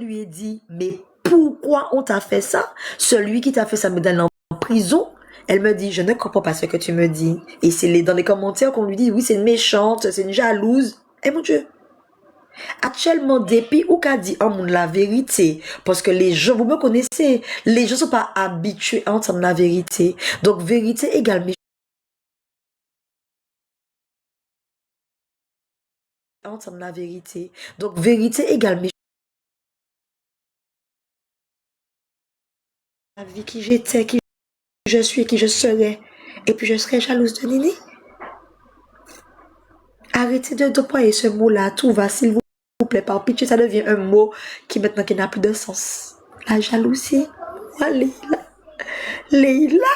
lui ai dit, mais pourquoi on t'a fait ça? Celui qui t'a fait ça me donne en prison. Elle me dit, je ne comprends pas ce que tu me dis. Et c'est dans les commentaires qu'on lui dit, oui, c'est une méchante, c'est une jalouse. Eh mon Dieu. Actuellement, depuis ou qu'a dit la vérité, parce que les gens, vous me connaissez, les gens ne sont pas habitués à entendre la vérité. Donc, vérité égale méchant. Entendre la vérité. Donc, vérité égale méchant. La vie qui j'étais, qui je suis, qui je serai. Et puis, je serai jalouse de Nini. Arrêtez de déployer ce mot-là. Tout va, s'il vous plaît, par pitié, ça devient un mot qui maintenant qui n'a plus de sens. La jalousie. Oh, Leïla.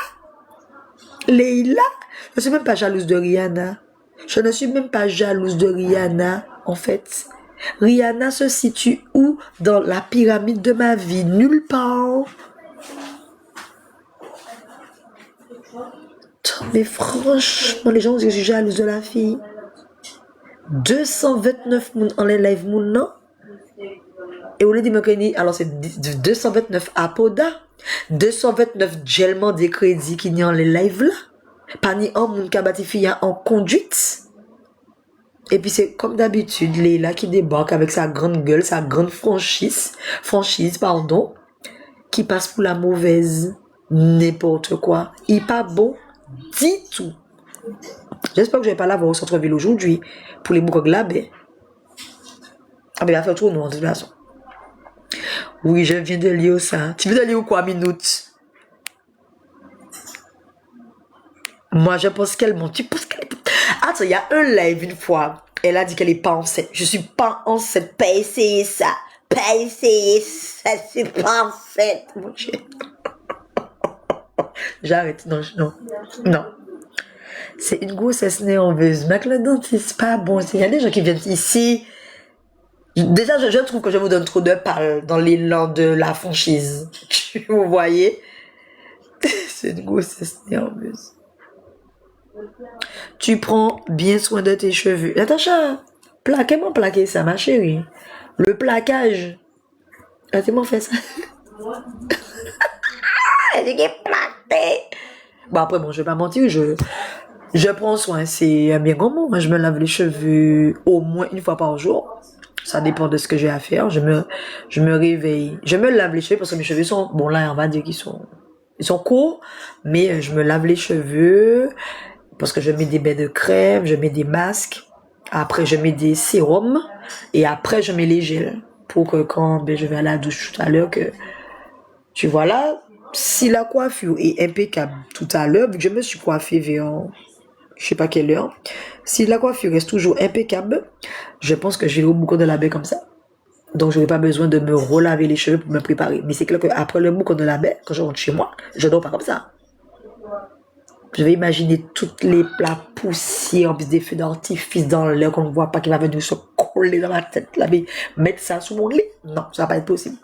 Leïla. Je ne suis même pas jalouse de Rihanna. Je ne suis même pas jalouse de Rihanna, en fait. Rihanna se situe où dans la pyramide de ma vie? Nulle part. Mais franchement, les gens disent que je suis jalouse de la fille. 229 moun en live moun, non? Et au lieu de me dire, alors c'est 229 apoda, 229 gellements des crédits qui n'y en les live là. Pas ni un moun qui a bâti fille en conduite. Et puis c'est comme d'habitude, Léla qui débarque avec sa grande gueule, sa grande franchise, pardon, qui passe pour la mauvaise. N'importe quoi. Il n'est pas bon du tout. J'espère que je vais pas l'avoir au centre-ville aujourd'hui pour les boucoques là. Ah ben il va faire trop noir de toute façon. Oui, je viens de lire ça. Tu veux de lire quoi, minute? Moi, je pense qu'elle ment. Tu penses qu'elle... Attends, il y a un live une fois. Elle a dit qu'elle est pas enceinte. Je suis pas enceinte. Pas essayer ça. Pas essayer ça. Je suis pas enceinte. Mon Dieu. J'arrête. Non, non. Non. C'est une grossesse nerveuse. Mais le dentiste, pas bon. Il y a des gens qui viennent ici. Déjà, je trouve que je vous donne trop de pales dans l'élan de la franchise. Vous voyez? C'est une grossesse nerveuse. Tu prends bien soin de tes cheveux. Natacha, plaquez-moi plaquer ça, ma chérie. Le plaquage. Tu m'as fait ça. Elle est plaquée. Bon, après, bon, je vais pas mentir, je prends soin. C'est un bien grand mot. Je me lave les cheveux au moins une fois par jour. Ça dépend de ce que j'ai à faire. Je me réveille. Je me lave les cheveux parce que mes cheveux sont, bon là, on va dire qu'ils sont courts, mais je me lave les cheveux parce que je mets des bains de crème, je mets des masques. Après, je mets des sérums et après, je mets les gels pour que quand je vais à la douche tout à l'heure, que tu vois là, si la coiffure est impeccable tout à l'heure, vu que je me suis coiffée vers je sais pas quelle heure, si la coiffure reste toujours impeccable, je pense que j'irai au boucan de la baie comme ça. Donc, je n'ai pas besoin de me relaver les cheveux pour me préparer. Mais c'est clair qu'après le boucan de la baie, quand je rentre chez moi, je dors pas comme ça. Je vais imaginer toutes les plats poussières, des feux d'artifice dans l'air qu'on ne voit pas qui va venir se coller dans ma tête, là, mais mettre ça sous mon lit. Non, ça va pas être possible.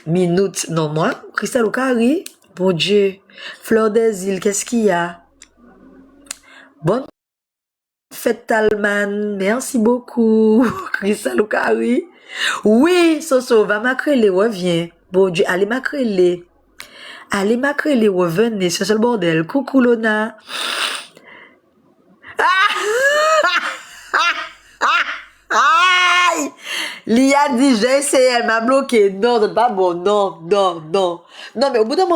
Minute, non, moi, Christelle Okari, bon Dieu, Fleur des îles, qu'est-ce qu'il y a? Bonne fête, Talman, merci beaucoup, Christelle Okari. Oui, Soso, va m'accréler, reviens. Bon Dieu, allez m'accréler. Allez m'accréler, revenez, c'est le bordel. Coucou, Lona. Aïe! Lia dit, j'ai essayé, elle m'a bloqué. Non, c'est pas bon. Non. Non, mais au bout d'un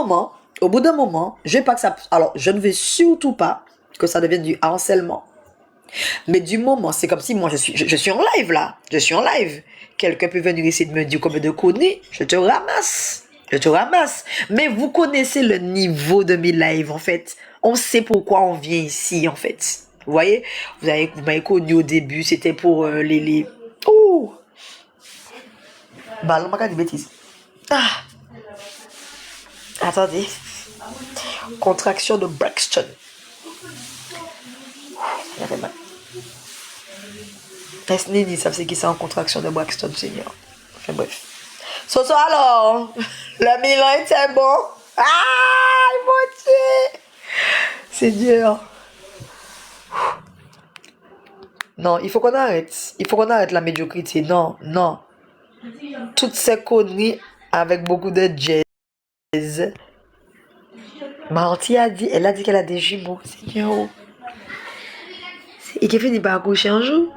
moment, je veux pas que ça, alors, je ne veux surtout pas que ça devienne du harcèlement. Mais du moment, c'est comme si moi, je suis en live, là. Je suis en live. Quelqu'un peut venir essayer de me dire combien de conneries. Je te ramasse. Mais vous connaissez le niveau de mes lives, en fait. On sait pourquoi on vient ici, en fait. Vous voyez, vous m'avez connu au début, c'était pour les... Ouh! Bah, on m'a dit des bêtises. Ah! Attendez. Contraction de Braxton. Ça fait mal. Nini, ça c'est qui ça en contraction de Braxton, Seigneur. Enfin bref. Soso alors, le Milan était bon. Ah, mon Dieu. C'est dur. Non, il faut qu'on arrête. Il faut qu'on arrête la médiocrité. Non, non. Toutes ces conneries avec beaucoup de jazz. Marty a dit, elle a dit qu'elle a des jumeaux. Seigneur. Et qu'elle finit par accoucher un jour.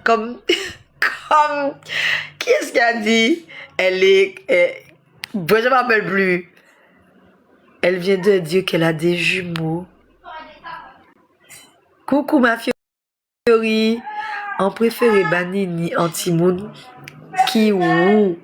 Comme, comme, qui est-ce qui a dit? Elle est, bon, je ne me rappelle plus. Elle vient de dire qu'elle a des jumeaux. Coucou ma Fiori. En préféré Banini Antimoun. Qui ou?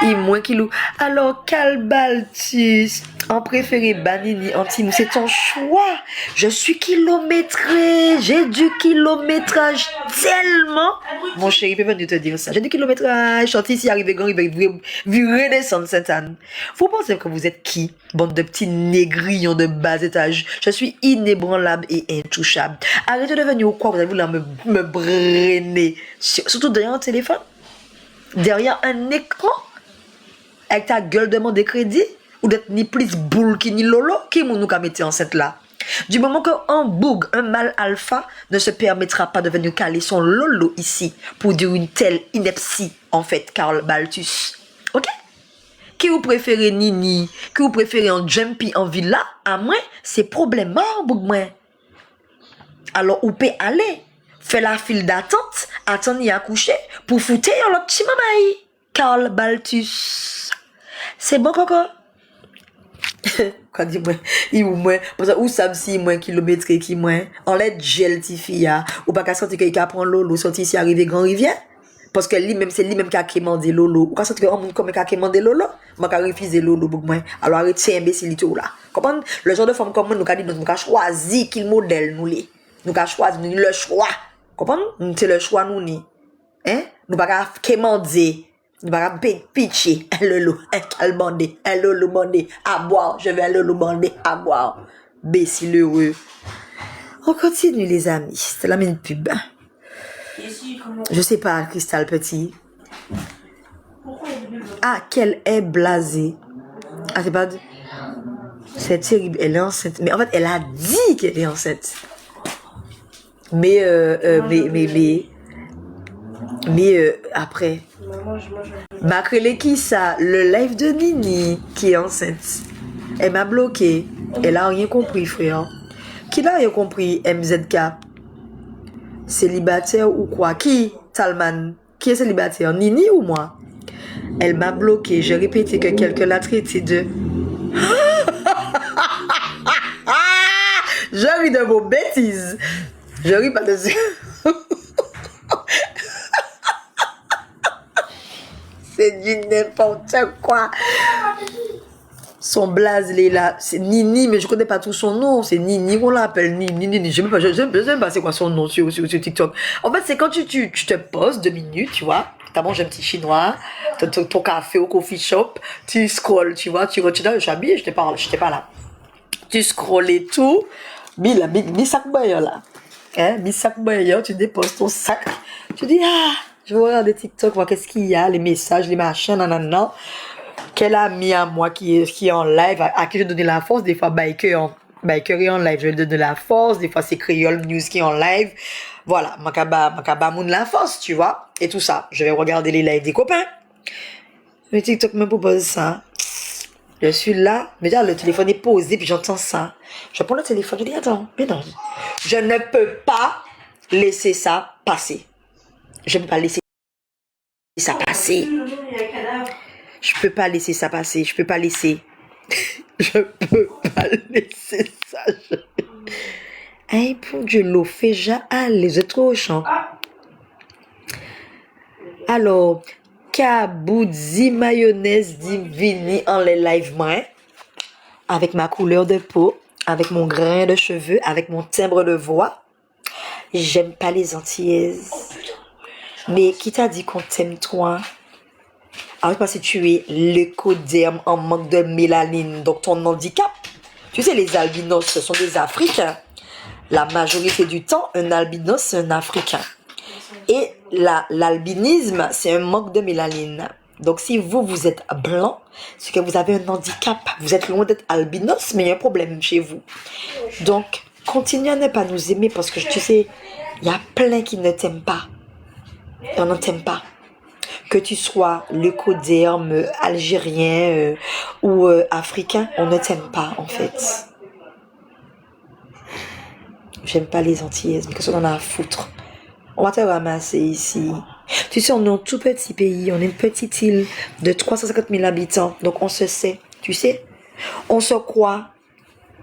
Et moins qui lou. Alors, Calbaltus. En préféré Banini Antimoun. C'est ton choix. Je suis kilométré. J'ai du kilométrage tellement. Mon chéri peut venir te dire ça. J'ai du kilométrage. Je suis ici arrivé grand, vu Renaissance Sainte-Anne. Vous pensez que vous êtes qui? Bande de petits négrillons de bas étage. Je suis inébranlable et intouchable. Arrêtez de venir au quoi? Vous allez vouloir me brainer. Surtout derrière un téléphone. Derrière un écran. Avec ta gueule de demander crédit. Ou d'être ni plus boule qui ni lolo. Qui nous a mis enceinte là? Du moment qu'un boug, un mâle alpha ne se permettra pas de venir caler son lolo ici pour dire une telle ineptie, en fait, Karl Baltus. Ok? Qui vous préférez Nini? Qui vous préférez en jumpy en villa? À moi, c'est problème, boug moi. Alors, où peut aller? Fait la file d'attente, attendre y accoucher pour foutre l'autre petit mamaï. Karl Baltus. C'est bon, coco? Quand dit moi, il ou moi, parce que ou ça si moins kilomètre qui moins, en l'aide gel tifia, ou pas qu'à sortir qu'il prend lolo, sorti ici arrivé Grand Rivière, parce que lui même c'est lui même qui a commandé lolo, ou quand sortir on monde comme qui a commandé lolo, moi qui refusé lolo pour moi, alors arrêtez imbécilité là. Comprendre le genre de femme comme moi nous a dit nous a choisi quel modèle nous les. Nous a choisi le choix. Comprendre? C'est le choix nous ni. Hein? Nous pas commander. Nous pas pitcher un lolo, un calbandé, un lolo bandé à boire. Je vais un lolo bandé à boire. Bécile heureux. On continue les amis. C'est la mine pub. Je sais pas, Cristal Petit. Ah, qu'elle est blasée. Ah, c'est pas... C'est terrible, elle est enceinte. Mais en fait, elle a dit qu'elle est enceinte. Mais après... Macrélé qui ça? Le live de Nini qui est enceinte. Elle m'a bloqué. Elle a rien compris, frère. Qui n'a rien compris, MZK? Célibataire ou quoi? Qui? Talman? Qui est célibataire? Nini ou moi? Elle m'a bloqué. J'ai répété que quelqu'un l'a traité de... Je ris de vos bêtises. Je ris pas de... C'est du n'importe quoi. Son blaze, il est là. C'est Nini, mais je connais pas tout son nom. C'est Nini qu'on l'appelle. Nini. Je ne sais pas c'est quoi son nom sur TikTok. En fait, c'est quand tu te poses 2 minutes, tu vois. T'as mangé un petit chinois, ton café au coffee shop, tu scrolles, tu vois. Tu retiens, je suis habillée, je t'ai pas là. Tu scrolles et tout. Mi sac bailleur là. Hein, mi sac bailleur, tu déposes ton sac. Tu dis, je vais regarder TikTok, voir qu'est-ce qu'il y a, les messages, les machins, nanana. Quel ami à moi qui est en live, à qui je donne la force, des fois Biker est en live, je lui donne la force, des fois c'est Creole News qui est en live. Voilà, Makaba moun la force, tu vois, et tout ça. Je vais regarder les lives des copains. Mais TikTok me propose ça. Je suis là, mais là, le téléphone est posé, puis j'entends ça. Je prends le téléphone, je dis, attends, mais non. Je ne peux pas laisser ça passer. Je ne peux pas laisser ça passer. Je peux pas laisser ça passer. Je peux pas laisser. Je peux pas laisser ça. Hey, pour Dieu, l'eau fait déjà aller. C'est trop chiant. Alors, Kaboudzi mayonnaise divini en les live mains. Avec ma couleur de peau. Avec mon grain de cheveux. Avec mon timbre de voix. J'aime pas les antillaises. Mais qui t'a dit qu'on t'aime toi? Alors parce que tu es leucoderme en manque de mélanine, donc ton handicap. Tu sais, les albinos, ce sont des Africains. La majorité du temps, un albinos, c'est un Africain. Et l'albinisme, c'est un manque de mélanine. Donc si vous êtes blanc, c'est que vous avez un handicap. Vous êtes loin d'être albinos, mais il y a un problème chez vous. Donc, continue à ne pas nous aimer parce que tu sais, il y a plein qui ne t'aiment pas. Et on ne t'aime pas. Que tu sois leucoderme, algérien ou africain, on ne t'aime pas en fait. J'aime pas les Antillaises, mais qu'est-ce qu'on en a à foutre? On va te ramasser ici. Tu sais, on est un tout petit pays, on est une petite île de 350 000 habitants, donc on se sait, tu sais. On se croit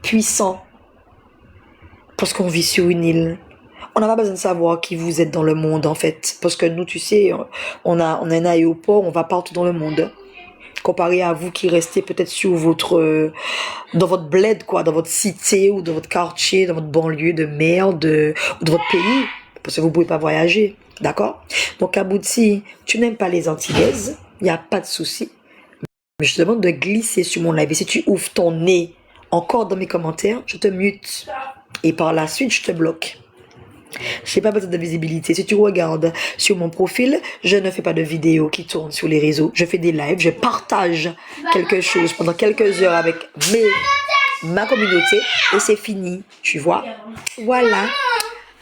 puissant parce qu'on vit sur une île. On n'a pas besoin de savoir qui vous êtes dans le monde en fait, parce que nous, tu sais, on a un aéroport, on va partout dans le monde. Comparé à vous qui restez peut-être sur votre dans votre bled quoi, dans votre cité ou dans votre quartier, dans votre banlieue de merde ou dans votre pays, parce que vous pouvez pas voyager, d'accord? Donc Abouti, tu n'aimes pas les Antillaises, il y a pas de souci. Mais je te demande de glisser sur mon live et si tu ouvres ton nez encore dans mes commentaires, je te mute et par la suite je te bloque. Je n'ai pas besoin de visibilité. Si tu regardes sur mon profil, je ne fais pas de vidéos qui tournent sur les réseaux. Je fais des lives, je partage quelque chose pendant quelques heures avec ma communauté et c'est fini. Tu vois? Voilà.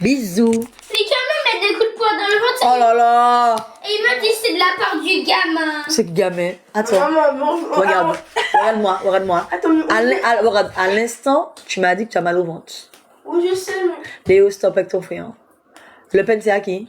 Bisous. C'est quand même mettre des coups de poing dans le ventre. Oh là là. Et il me dit c'est de la part du gamin. C'est que gamin. Attends. Maman, Regarde. Regarde-moi. Regarde-moi. Attends, Regarde, à l'instant, tu m'as dit que tu as mal au ventre. oui, je sais, mais. Léo, stop avec ton frère. Le pen, c'est à qui?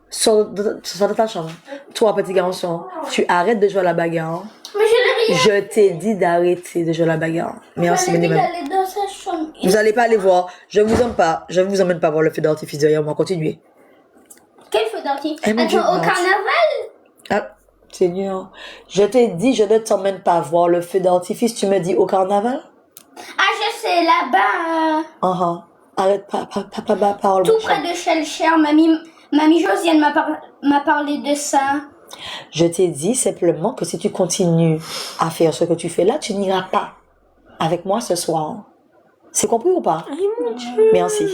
Sors de ta chambre. Toi, petit garçon, tu arrêtes de jouer à la bagarre. Mais je l'ai rien. Je t'ai dit d'arrêter de jouer à la bagarre. Merci, Elle a dit mesdames. d'aller dans sa chambre. Vous allez pas aller voir. Je vous emmène pas. Je vous emmène pas voir le feu d'artifice derrière moi. Continuez. Quel feu d'artifice? Eh, mon Dieu, Attends, au Marthe. carnaval? Ah, Seigneur. Je t'ai dit, je ne t'emmène pas voir le feu d'artifice. Tu me dis au carnaval? Ah, je sais, là-bas. Arrête pas, parle. Tout près de Shellshire, mamie Josiane m'a parlé de ça. Je t'ai dit simplement que si tu continues à faire ce que tu fais là, tu n'iras pas avec moi ce soir. C'est compris ou pas? Mon Dieu. Merci.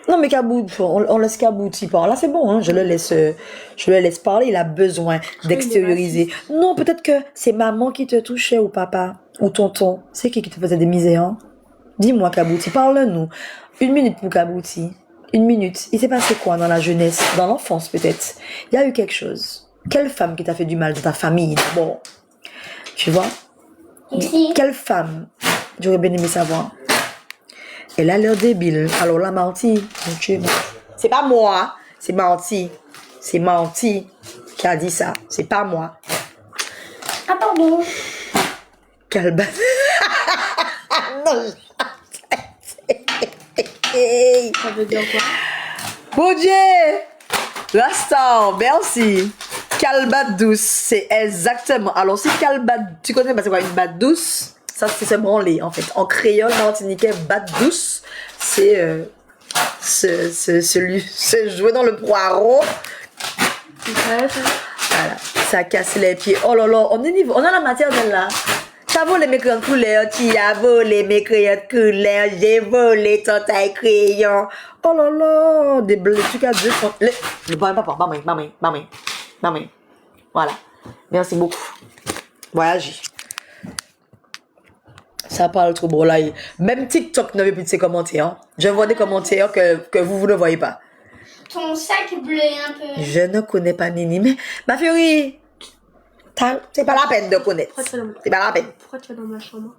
Non mais Kabout, on laisse Kabout y parler. Là c'est bon, hein, je le laisse parler. Il a besoin d'extérioriser. Non, peut-être que c'est maman qui te touchait ou papa ou tonton. C'est qui te faisait des misères? Hein? Dis-moi Kabouti, parle-nous. 1 minute pour Kabouti. 1 minute. Il s'est passé quoi dans la jeunesse, dans l'enfance peut-être? Il y a eu quelque chose. Quelle femme qui t'a fait du mal dans ta famille? Bon, tu vois? Ici. Quelle femme? J'aurais bien aimé savoir. Elle a l'air débile. Alors la menti, mon Dieu. C'est pas moi, c'est menti. C'est menti qui a dit ça. C'est pas moi. Ah, pardon. Quelle bête. Non. Ça veut dire quoi? Mon Dieu. L'instant, merci. Calbat douce, c'est exactement. Alors si calbat, tu connais pas c'est quoi une batte douce? Ça c'est se branler en fait. En créole martiniquais, batte douce, c'est se jouer dans le poireau. Ouais, ça. Voilà, ça casse les pieds. Oh là là, on est niveau, on a la maternelle là. T'as volé mes crayons de couleur, tu as volé mes crayons de couleur, j'ai volé ton taille crayon. Oh là là, des trucs à deux. Le bon papa, maman. Voilà. Merci beaucoup. Voyage. Ça parle trop bon là. Même TikTok n'avait plus de ses commentaires. Je vois des commentaires que vous ne voyez pas. Ton sac bleu un peu. Je ne connais pas Nini, mais ma furie, c'est pas la peine de connaître. C'est pas la peine. Pourquoi tu es dans ma chambre?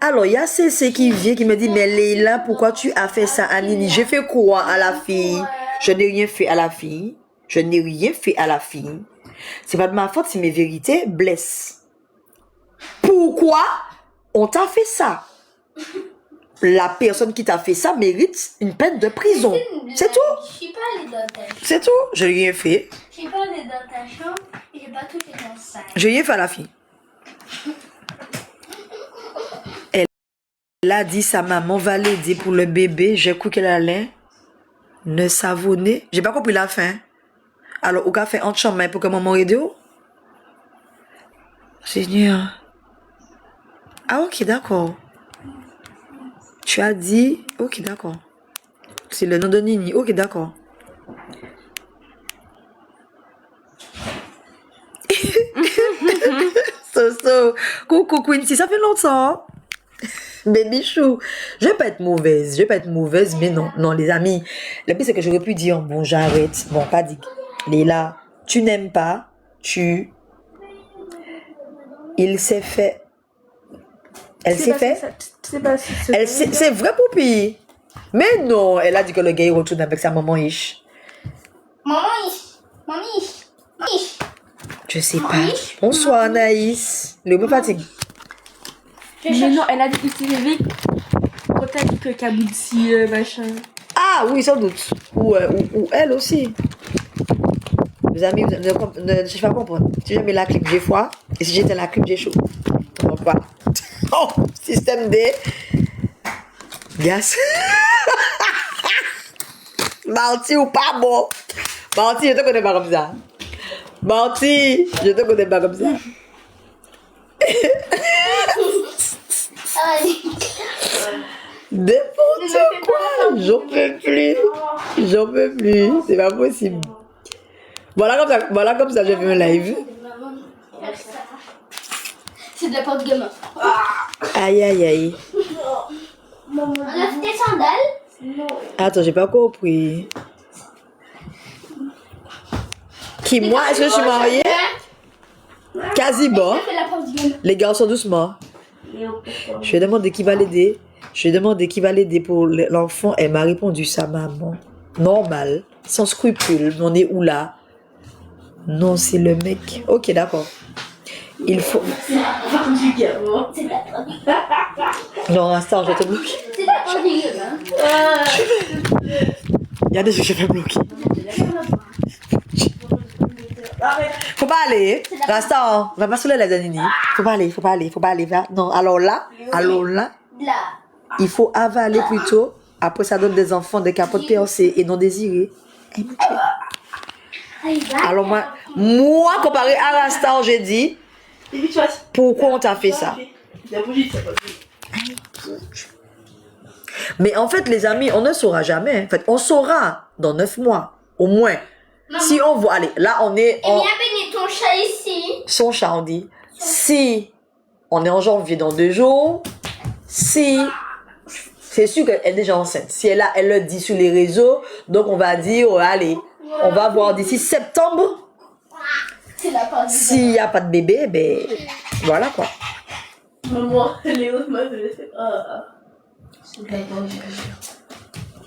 Alors, il y a CC qui vient, qui me dit, mais Leila, pourquoi tu as fait ça à Nini? J'ai fait quoi à la fille? Je n'ai rien fait à la fille. Je n'ai rien fait à la fille. C'est pas de ma faute si mes vérités blessent. Pourquoi on t'a fait ça? La personne qui t'a fait ça mérite une peine de prison. C'est tout. Je suis pas allée dans ta chambre. C'est tout. Je n'ai rien fait. Je suis pas allée dans ta chambre et j'ai pas touché ton sac. J'ai rien fait à la fille. Elle a dit sa maman va l'aider pour le bébé. J'ai cru qu'elle allait ne savonner. J'ai pas compris la fin. Alors, au café en chambre pour que maman aide. Seigneur. Ah, ok, d'accord. Tu as dit, ok, d'accord. C'est le nom de Nini. Ok, d'accord. So Coucou Quincy, ça fait longtemps. Baby chou. Je vais pas être mauvaise, mais non, non les amis. Le pire c'est que j'aurais pu dire bon j'arrête, bon pas dit. Léla, tu n'aimes pas, il s'est fait. Elle s'est fait. C'est vrai Poupi. Mais non, elle a dit que le gars il retourne avec sa maman ish. Maman, Je sais pas. Bonsoir Anaïs. Le peu fatigue. Mais non, elle a dit qu'il s'est réveillé quand t'as dit que Kaboutsi, machin. Ah oui, sans doute. Ou elle aussi. Les amis, ne cherchez pas à comprendre. Si je mets la clip, j'ai froid. Et si j'étais la clip, j'ai chaud. On va pas. Oh, système D. Gaz. Marty ou pas bon. Marty, je te connais pas comme ça. Marty, je te connais pas comme ça. N'importe quoi. J'en peux plus. C'est pas possible. Voilà comme ça, j'ai fait un live. C'est de la porte gamin. Aïe. On a fait des sandales. Attends, j'ai pas compris. Qui, moi, est-ce que je suis mariée? Quasi bon. On a fait la porte gamin. Les garçons, doucement. Je lui ai demandé qui va l'aider. Pour l'enfant. Elle m'a répondu sa maman. Normal. Sans scrupule. On est où là? Non, c'est le mec. Ok, d'accord. Il faut. Non, instant, je vais te bloquer. C'est de la porte gamin. Il y a des choses que je vais bloquer. Faut pas aller. Instant, on va pas saouler les Zanini. Faut pas aller. Non, alors là, Là. il faut avaler plutôt. Après, ça donne des enfants, des capotes percées et non désirées. Alors, moi, comparé à l'instant, j'ai dit, pourquoi on t'a fait ça? Mais en fait, les amis, on ne saura jamais. En fait, on saura dans 9 mois, au moins. Maman. Si on voit, allez, là, on est en... viens bénir ton chat ici. Son chat, on dit. Si on est en janvier dans 2 jours, si... C'est sûr qu'elle est déjà enceinte. Si elle le dit sur les réseaux, donc on va dire, oh, allez, on va voir d'ici septembre. S'il n'y a pas de bébé, ben voilà quoi. Maman, Léo m'a fait.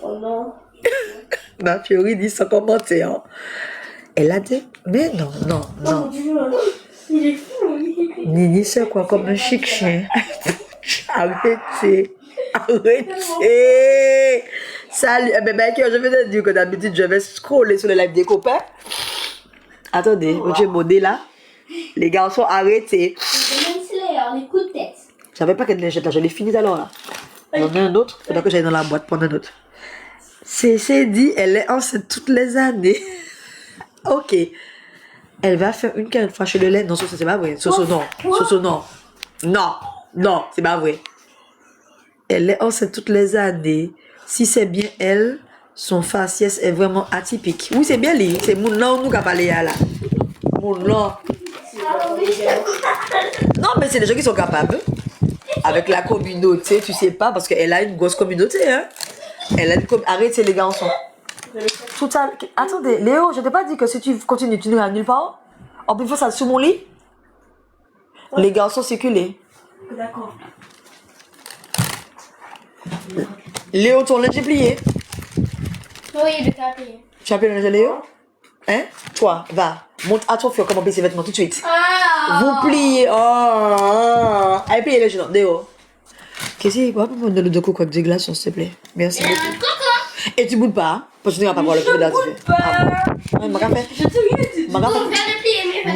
Oh non. Ma Fiori dit sans commentaire. Elle a dit, mais non. Oh Dieu, il est fou. Nini, c'est quoi comme un chic chien? Arrêtez. Salut. Eh ben, je vais te dire que d'habitude, je vais scroller sur le live des copains. Attendez, je vais modé là. Les garçons, arrêtez. Les coups de tête. Je savais pas qu'elle jette là, je l'ai fini alors là. Il y en a un autre, faudra que j'aille dans la boîte prendre un autre. C'est dit, elle est enceinte toutes les années. Ok. Elle va faire une canne fois chez le lait. Non, ça c'est pas vrai. Soso, non. Non, c'est pas vrai. Elle est enceinte toutes les années. Si c'est bien elle, son faciès est vraiment atypique. Oui, c'est bien lui. C'est mon nom, nous qui a parlé là. Mon nom. Non, mais c'est des gens qui sont capables. Avec la communauté, tu sais pas, parce qu'elle a une grosse communauté, hein. Arrêtez les garçons. Tout ça. Attendez, Léo, je t'ai pas dit que si tu continues, tu n'iras nulle part. On peut faire ça sous mon lit. Ouais. Les garçons circulés. D'accord. Léo, ton linge est plié. Oui, il est plié. Tu as plié le linge de Léo? Hein? Toi, va. Montre à ton frère comment plier ses vêtements tout de suite. Vous pliez. Allez, pliez les genoux. Léo. Qu'est-ce qu'il y a? Me donner le coco avec des glaçons, s'il te plaît. Merci beaucoup. Et tu boudes pas? Parce que tu n'as pas voir le prédateur. Je boude pas. Ma café.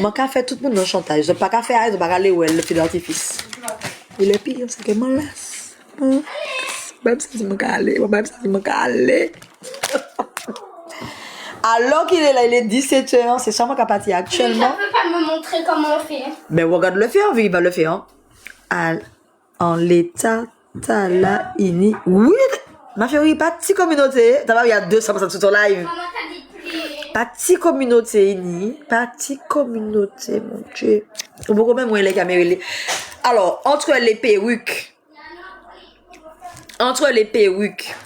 Ma café, tout le monde dans le chantage. Je n'ai pas qu'à faire, je n'ai pas qu'à aller où elle le fait d'artifice. Il est pire, c'est que moi laisse. Même ça, c'est mon calé. Alors qu'il est là, il est 17h, c'est sûrement qu'à partir actuellement. Tu ne peux pas me montrer comment on fait. Mais regarde le faire, il va le faire. En l'état, t'as la ini. Oui, ma chérie, pas de communauté. T'as vu, il y a 200 personnes sur ton live. Maman t'a dit Pas de communauté, ini. Pas de communauté, mon Dieu. Beaucoup même, les caméras. Alors, entre les perruques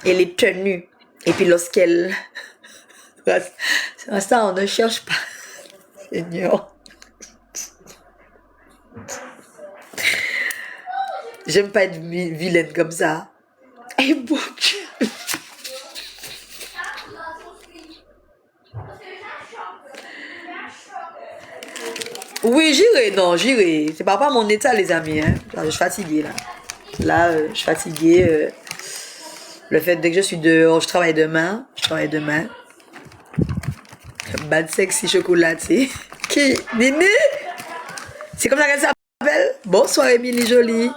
et les tenues, et puis lorsqu'elle... C'est ça, on ne cherche pas. Seigneur. J'aime pas être vilaine comme ça. Et bon Dieu. Oui, j'irai. C'est pas mon état, les amis. Hein. Je suis fatiguée, là. Je suis fatiguée. Le fait, dès que je suis dehors, je travaille demain. Bad sexy chocolaté. Qui? Néné? C'est comme ça qu'elle s'appelle? Bonsoir, Émilie Jolie.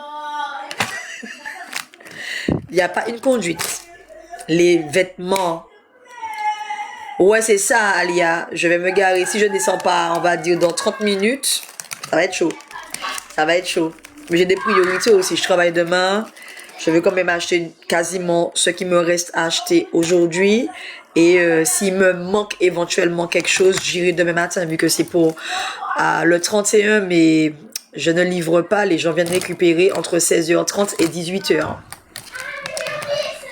Il n'y a pas une conduite. Les vêtements. Ouais, c'est ça, Alia. Je vais me garer. Si je ne descends pas, on va dire dans 30 minutes, ça va être chaud. Mais j'ai des priorités aussi. Je travaille demain. Je vais quand même acheter quasiment ce qui me reste à acheter aujourd'hui. Et s'il me manque éventuellement quelque chose, j'irai demain matin vu que c'est pour le 31. Mais je ne livre pas. Les gens viennent récupérer entre 16h30 et 18h.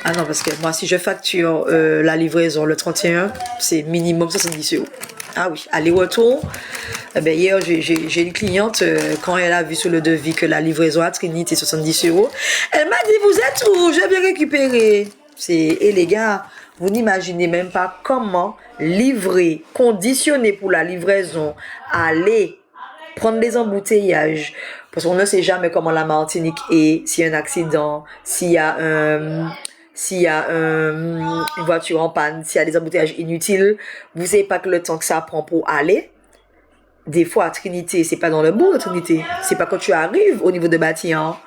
Ah non, parce que moi, si je facture la livraison le 31, c'est minimum 70 €. Ah oui, aller-retour. Eh bien, hier, j'ai une cliente, quand elle a vu sur le devis que la livraison à Trinity est 70 €, elle m'a dit, vous êtes où? Je vais récupérer. Et les gars, vous n'imaginez même pas comment livrer, conditionner pour la livraison, aller prendre des embouteillages. Parce qu'on ne sait jamais comment la Martinique est, s'il y a un accident, s'il y a une voiture en panne, s'il y a des embouteillages inutiles, vous savez pas que le temps que ça prend pour aller. Des fois, à Trinité, c'est pas dans le bourg de Trinité. C'est pas quand tu arrives au niveau de bâtiment.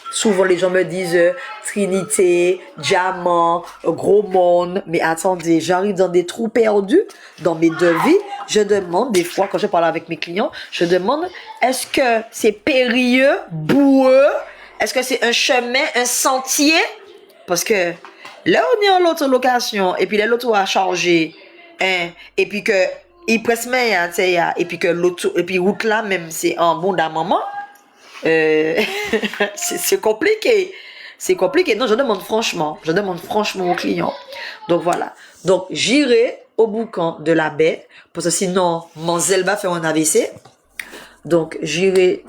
Souvent, les gens me disent Trinité, Diamant, Gros Monde. Mais attendez, j'arrive dans des trous perdus dans mes devis. Je demande, des fois, quand je parle avec mes clients, je demande, est-ce que c'est périlleux, boueux? Est-ce que c'est un chemin, un sentier? Parce que là, on est en l'auto-location, et puis l'auto a chargé, hein, et puis que il presse bien, et puis que l'auto, et puis route là, même c'est en bon d'un moment, c'est compliqué. C'est compliqué. Non, je demande franchement au client. Donc voilà. Donc j'irai au boucan de la baie, parce que sinon, mon zèle va faire un AVC. Donc j'irai.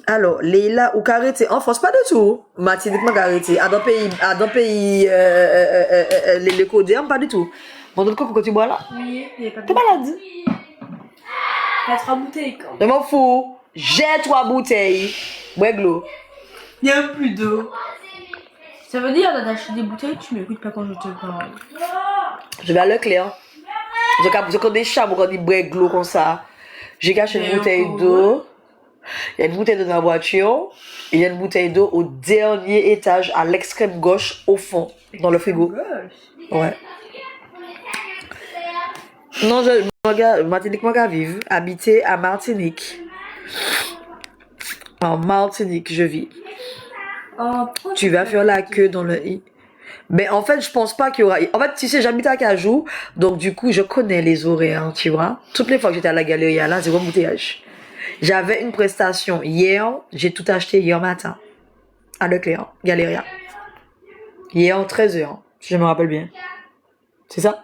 Alors, Leila ou Karité en France, pas du tout. Martinique, ma Karité. À dans pays, les codéens, pas du tout. Mon autre quoi, pourquoi tu bois là? Oui, il n'y a pas de. T'es malade? Il y a 3 bouteilles quand même. Je m'en fous. J'ai 3 bouteilles. Breglo. Il n'y a plus d'eau. Ça veut dire d'acheter des bouteilles, tu m'écoutes pas quand je te parle. Je vais à Leclerc. Je connais des chats, quand dit Breglo comme ça. J'ai caché une bouteille d'eau. Il y a une bouteille d'eau dans la voiture. Et il y a une bouteille d'eau au dernier étage, à l'extrême gauche, au fond, dans le frigo. Ouais. Non, Martinique, moi, vivre. Habiter à Martinique. En Martinique, je vis. Tu vas faire la queue dans le i. Mais en fait, je pense pas qu'il y aura. En fait, tu sais, j'habite à Cajou, donc du coup, je connais les horaires, tu vois. Toutes les fois que j'étais à la galerie, là, c'est embouteillage. J'avais une prestation hier, j'ai tout acheté hier matin. À Leclerc, Galéria. Hier, 13h, si je me rappelle bien. C'est ça?